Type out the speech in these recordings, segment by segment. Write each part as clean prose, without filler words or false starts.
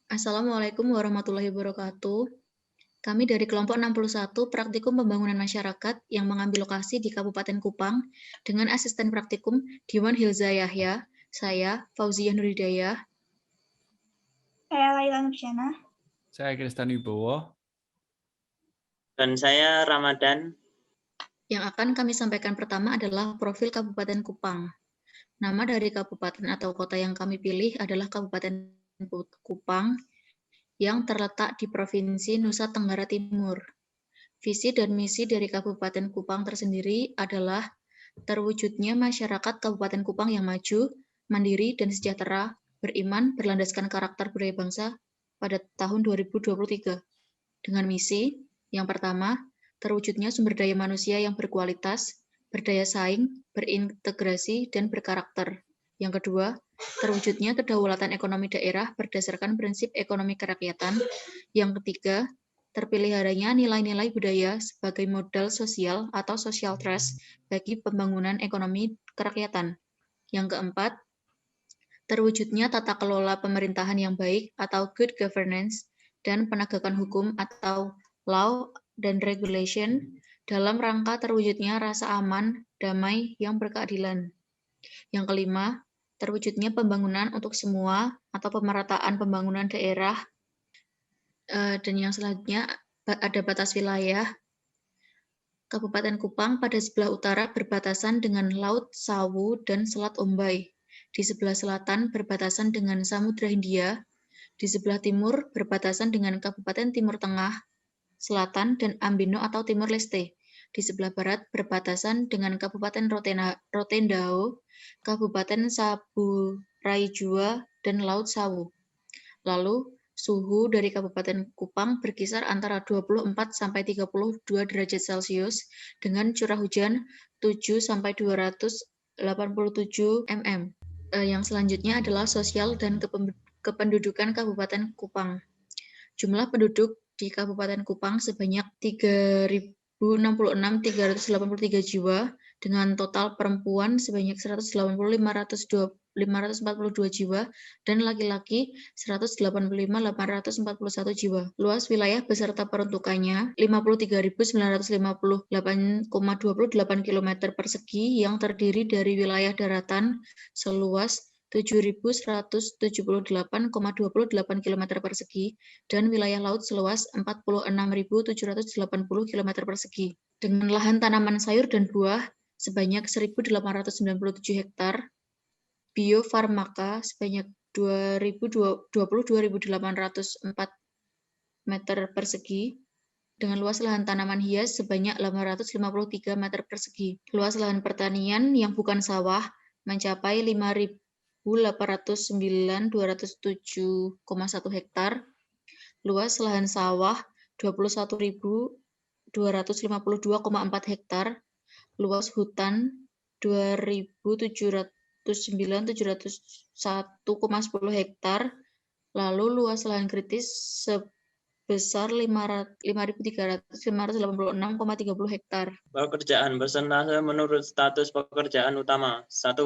Assalamualaikum warahmatullahi wabarakatuh. Kami dari kelompok 61 Praktikum Pembangunan Masyarakat yang mengambil lokasi di Kabupaten Kupang dengan asisten praktikum Diwan Hilza Yahya, saya Fauziyah Nurhidayah, Saya Laila Nursyana. Saya Kristan Wibowo. Dan saya Ramadan. Yang akan kami sampaikan pertama adalah profil Kabupaten Kupang. Nama dari kabupaten atau kota yang kami pilih adalah Kabupaten Kupang yang terletak di Provinsi Nusa Tenggara Timur. Visi dan misi dari Kabupaten Kupang tersendiri adalah terwujudnya masyarakat Kabupaten Kupang yang maju, mandiri, dan sejahtera, beriman, berlandaskan karakter budaya bangsa pada tahun 2023. Dengan misi, yang pertama, terwujudnya sumber daya manusia yang berkualitas, berdaya saing, berintegrasi, dan berkarakter. Yang kedua, terwujudnya kedaulatan ekonomi daerah berdasarkan prinsip ekonomi kerakyatan. Yang ketiga, terpeliharanya nilai-nilai budaya sebagai modal sosial atau social trust bagi pembangunan ekonomi kerakyatan. Yang keempat, terwujudnya tata kelola pemerintahan yang baik atau good governance dan penegakan hukum atau law dan regulation dalam rangka terwujudnya rasa aman, damai, yang berkeadilan. Yang kelima, terwujudnya pembangunan untuk semua atau pemerataan pembangunan daerah. Dan yang selanjutnya ada batas wilayah. Kabupaten Kupang pada sebelah utara berbatasan dengan Laut Sawu dan Selat Ombai. Di sebelah selatan berbatasan dengan Samudra Hindia. Di sebelah timur berbatasan dengan Kabupaten Timur Tengah, Selatan, dan Ambino atau Timur Leste. Di sebelah barat berbatasan dengan Kabupaten Rotendao, Kabupaten Saburai-Jua, dan Laut Sawu. Lalu, suhu dari Kabupaten Kupang berkisar antara 24 sampai 32 derajat Celcius dengan curah hujan 7 sampai 287 mm. Yang selanjutnya adalah sosial dan kependudukan Kabupaten Kupang. Jumlah penduduk di Kabupaten Kupang sebanyak 3.066.383 jiwa, dengan total perempuan sebanyak 180.542 jiwa, dan laki-laki 185.841 jiwa. Luas wilayah beserta peruntukannya 53.958,28 km persegi yang terdiri dari wilayah daratan seluas 7.178,28 km persegi dan wilayah laut seluas 46.780 km persegi. Dengan lahan tanaman sayur dan buah sebanyak 1.897 hektar, biofarmaka sebanyak 22.804 meter persegi, dengan luas lahan tanaman hias sebanyak 853 meter persegi. Luas lahan pertanian yang bukan sawah mencapai 5.809.207,1 hektar, luas lahan sawah 21.252,4 hektar, luas hutan 2.709.701,10 hektar, lalu luas lahan kritis sebesar 5.586,30 hektar. Pekerjaan persentase menurut status pekerjaan utama. 1.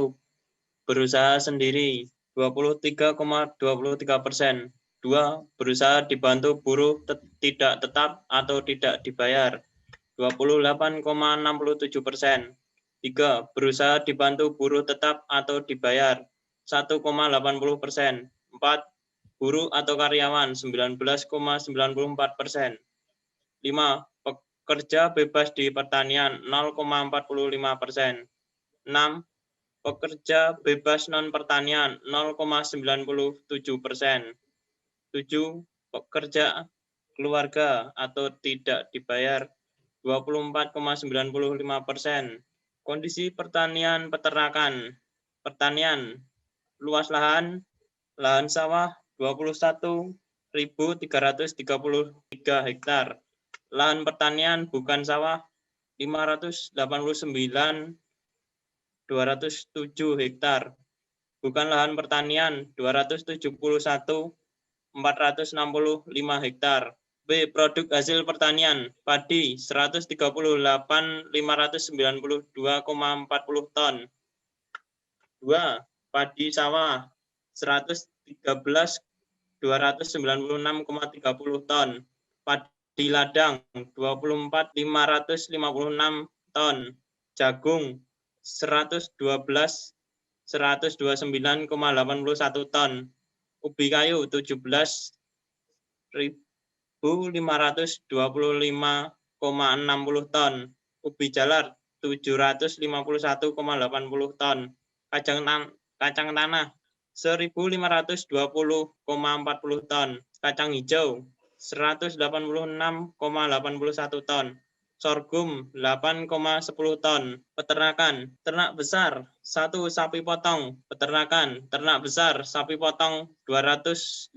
Berusaha sendiri 23,23%. 2. Berusaha dibantu buruh tidak tetap atau tidak dibayar 28,67%. 3. Berusaha dibantu buruh tetap atau dibayar 1,80%. 4. Buruh atau karyawan 19,94%. 5. Pekerja bebas di pertanian 0,45%. 6. Pekerja bebas non-pertanian 0,97%. 7. Pekerja keluarga atau tidak dibayar 24,95%. Kondisi pertanian peternakan. Pertanian, luas lahan sawah 21.333 hektar. Lahan pertanian bukan sawah 589.207 hektar. Bukan lahan pertanian 271.465 hektar. B. Produk hasil pertanian, padi 138.592,40 ton. 2. Padi sawah 113,5 296,30 ton. Padi ladang 24.556 ton. Jagung 129,81 ton. Ubi kayu 17.525,60 ton. Ubi jalar 751,80 ton. Kacang tanah 1.520,40 ton. Kacang hijau 186,81 ton. Sorghum 8,10 ton. Peternakan, ternak besar 1 sapi potong. Peternakan, ternak besar sapi potong 289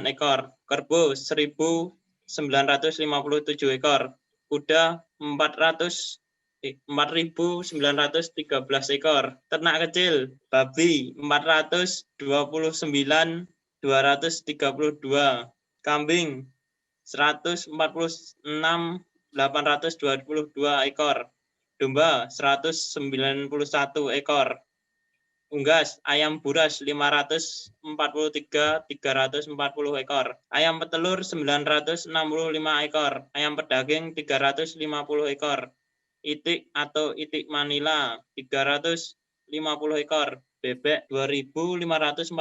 ekor. Kerbau 1.957 ekor. Kuda 4.913 ekor. Ternak kecil, babi 429.232. Kambing 146.822 ekor. Domba 191 ekor. Unggas, ayam buras 543.340 ekor. Ayam petelur 965 ekor. Ayam pedaging 350 ekor. Itik atau itik Manila 350 ekor. Bebek 2.546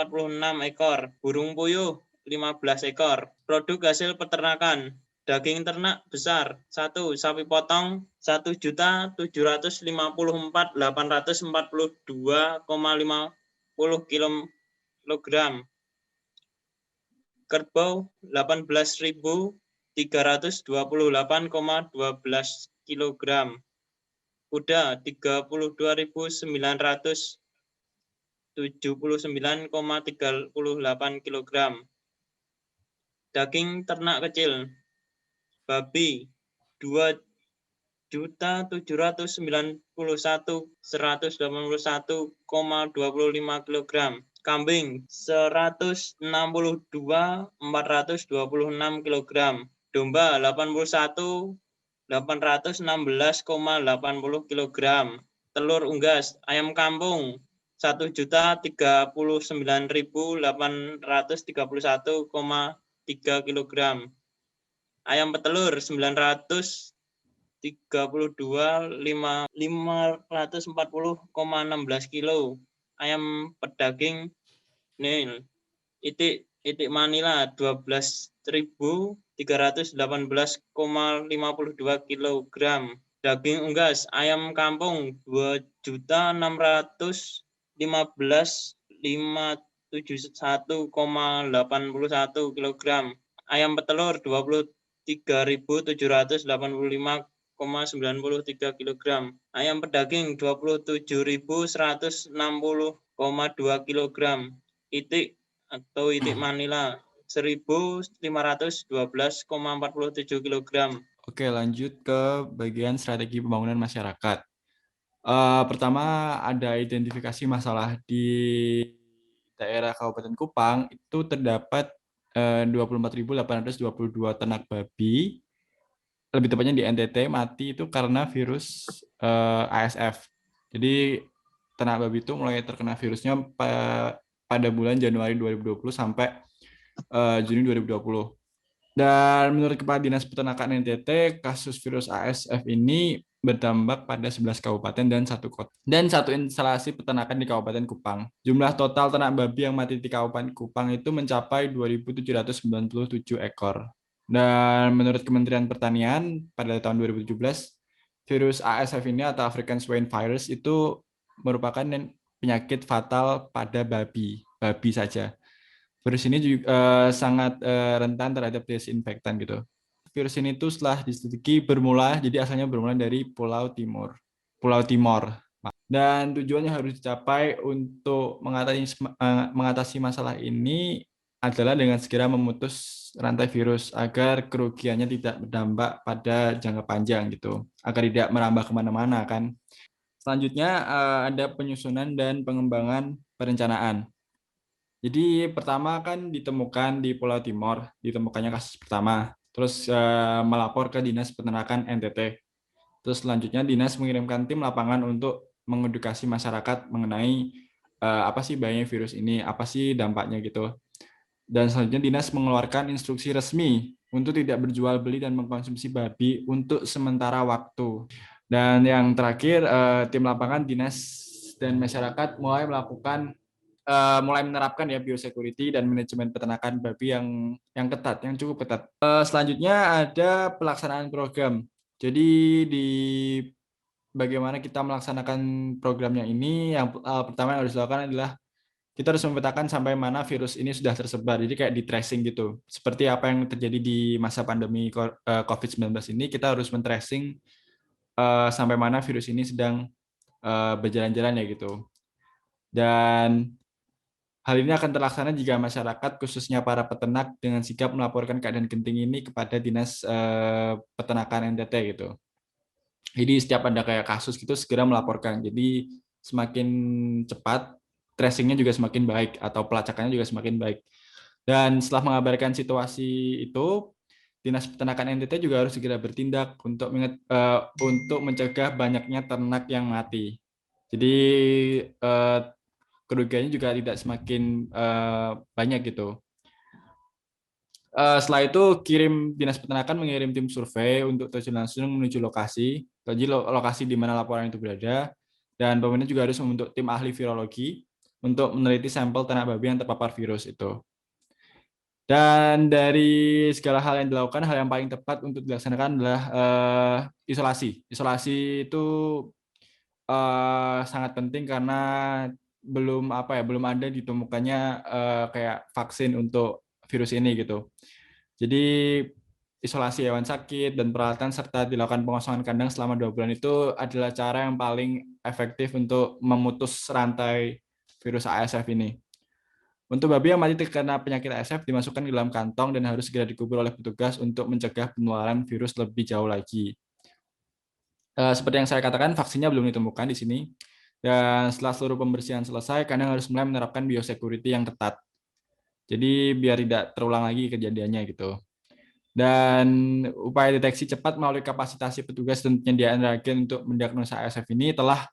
ekor. Burung puyuh 15 ekor. Produk hasil peternakan. Daging ternak besar 1 sapi potong 1.744.842,50 kg. Kerbau 18.328,12 kg. Kuda 32.979,38 kg. Daging ternak kecil. Babi 2.791.181,25 kg. Kambing 162.426 kg. Domba 81.816,80 kg. Telur unggas ayam kampung 1.039.831,3 kg. Ayam petelur 932.540,16 kilo. Ayam pedaging nil. Itik Manila 12.318,52 kg. Daging unggas ayam kampung 2.615.571,81 kg. Ayam petelur 23.785,93 kg. Ayam pedaging 27.160,2 kg. Itik atau itik Manila 1.512,47 kg. Oke, lanjut ke bagian strategi pembangunan masyarakat. Pertama, ada identifikasi masalah di daerah Kabupaten Kupang. Itu terdapat 24.822 ternak babi, lebih tepatnya di NTT, mati itu karena virus ASF. Jadi ternak babi itu mulai terkena virusnya pada bulan Januari 2020 sampai Juni 2020. Dan menurut Kepala Dinas Peternakan NTT, kasus virus ASF ini berdampak pada 11 kabupaten dan satu kota dan satu instalasi peternakan di Kabupaten Kupang. Jumlah total ternak babi yang mati di Kabupaten Kupang itu mencapai 2.797 ekor. Dan menurut Kementerian Pertanian pada tahun 2017, virus ASF ini atau African Swine Virus itu merupakan penyakit fatal pada babi saja. Virus ini juga sangat rentan terhadap desinfektan gitu. Virus ini tuh setelah diselidiki asalnya bermula dari Pulau Timor. Dan tujuannya harus dicapai untuk mengatasi masalah ini adalah dengan segera memutus rantai virus agar kerugiannya tidak berdampak pada jangka panjang gitu, agar tidak merambah kemana-mana kan. Selanjutnya ada penyusunan dan pengembangan perencanaan. Jadi pertama kan ditemukan di Pulau Timor, ditemukannya kasus pertama. Terus melapor ke Dinas Peternakan NTT. Terus selanjutnya Dinas mengirimkan tim lapangan untuk mengedukasi masyarakat mengenai apa sih bahayanya virus ini, apa sih dampaknya gitu. Dan selanjutnya dinas mengeluarkan instruksi resmi untuk tidak berjual beli dan mengkonsumsi babi untuk sementara waktu. Dan yang terakhir, tim lapangan dinas dan masyarakat mulai menerapkan ya biosecurity dan manajemen peternakan babi yang ketat, yang cukup ketat. Selanjutnya ada pelaksanaan program. Jadi di bagaimana kita melaksanakan programnya ini, yang pertama yang harus dilakukan adalah kita harus memetakan sampai mana virus ini sudah tersebar. Jadi kayak di tracing gitu. Seperti apa yang terjadi di masa pandemi COVID-19 ini, kita harus men-tracing sampai mana virus ini sedang berjalan-jalan ya gitu. Dan hal ini akan terlaksana jika masyarakat, khususnya para peternak, dengan sigap melaporkan keadaan genting ini kepada Dinas Peternakan NTT gitu. Jadi setiap ada kayak kasus gitu segera melaporkan. Jadi semakin cepat tracingnya juga semakin baik atau pelacakannya juga semakin baik. Dan setelah mengabarkan situasi itu, Dinas Peternakan NTT juga harus segera bertindak untuk mencegah banyaknya ternak yang mati. Jadi kerugiannya juga tidak semakin banyak gitu. Setelah itu Dinas Peternakan mengirim tim survei untuk terjun langsung menuju lokasi, lokasi di mana laporan itu berada, dan pemerintah juga harus membentuk tim ahli virologi untuk meneliti sampel ternak babi yang terpapar virus itu. Dan dari segala hal yang dilakukan, hal yang paling tepat untuk dilaksanakan adalah isolasi. Isolasi itu sangat penting karena belum ada ditemukannya kayak vaksin untuk virus ini gitu. Jadi isolasi hewan sakit dan peralatan serta dilakukan pengosongan kandang selama 2 bulan itu adalah cara yang paling efektif untuk memutus rantai virus ASF ini. Untuk babi yang mati terkena penyakit ASF dimasukkan ke dalam kantong dan harus segera dikubur oleh petugas untuk mencegah penularan virus lebih jauh lagi. Seperti yang saya katakan, vaksinnya belum ditemukan di sini. Dan setelah seluruh pembersihan selesai, kandang harus mulai menerapkan biosecurity yang ketat. Jadi biar tidak terulang lagi kejadiannya gitu. Dan upaya deteksi cepat melalui kapasitasi petugas dan penyediaan reagen untuk mendiagnosa ASF ini telah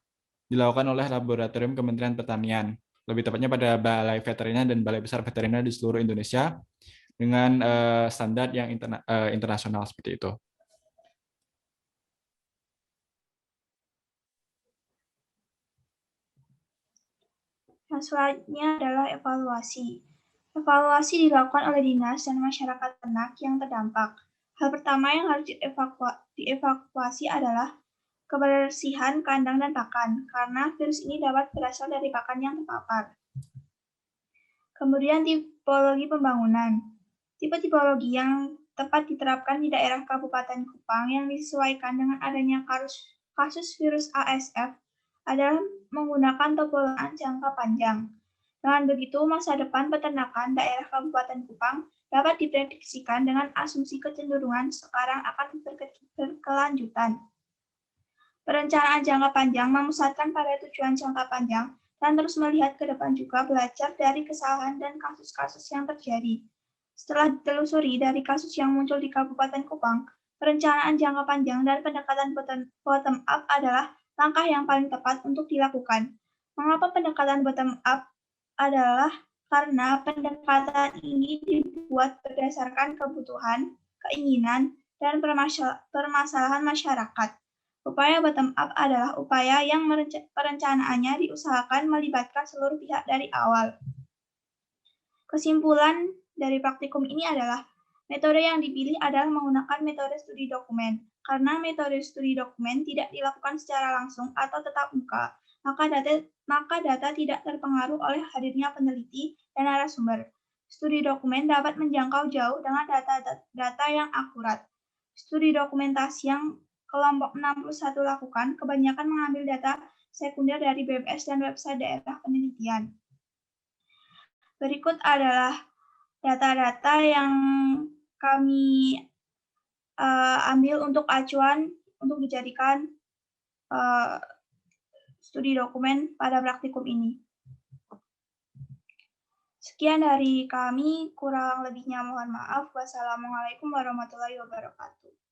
dilakukan oleh laboratorium Kementerian Pertanian. Lebih tepatnya pada Balai Veteriner dan Balai Besar Veteriner di seluruh Indonesia dengan standar yang internasional seperti itu. Yang selanjutnya adalah evaluasi. Evaluasi dilakukan oleh dinas dan masyarakat ternak yang terdampak. Hal pertama yang harus dievakuasi adalah kebersihan kandang dan pakan, karena virus ini dapat berasal dari pakan yang terpapar. Kemudian tipologi pembangunan. Tipe tipologi yang tepat diterapkan di daerah Kabupaten Kupang yang disesuaikan dengan adanya kasus virus ASF adalah menggunakan topologi jangka panjang. Dengan begitu, masa depan peternakan daerah Kabupaten Kupang dapat diprediksikan dengan asumsi kecenderungan sekarang akan berkelanjutan. Perencanaan jangka panjang memusatkan pada tujuan jangka panjang dan terus melihat ke depan juga belajar dari kesalahan dan kasus-kasus yang terjadi. Setelah ditelusuri dari kasus yang muncul di Kabupaten Kupang, perencanaan jangka panjang dan pendekatan bottom up adalah langkah yang paling tepat untuk dilakukan. Mengapa pendekatan bottom up adalah karena pendekatan ini dibuat berdasarkan kebutuhan, keinginan, dan permasalahan masyarakat. Upaya bottom up adalah upaya yang perencanaannya diusahakan melibatkan seluruh pihak dari awal. Kesimpulan dari praktikum ini adalah metode yang dipilih adalah menggunakan metode studi dokumen. Karena metode studi dokumen tidak dilakukan secara langsung atau tatap muka, maka data tidak terpengaruh oleh hadirnya peneliti dan narasumber. Studi dokumen dapat menjangkau jauh dengan data yang akurat. Studi dokumentasi yang kelompok 61 lakukan kebanyakan mengambil data sekunder dari BPS dan website daerah penelitian. Berikut adalah data-data yang kami ambil untuk acuan untuk dijadikan studi dokumen pada praktikum ini. Sekian dari kami, kurang lebihnya mohon maaf. Wassalamualaikum warahmatullahi wabarakatuh.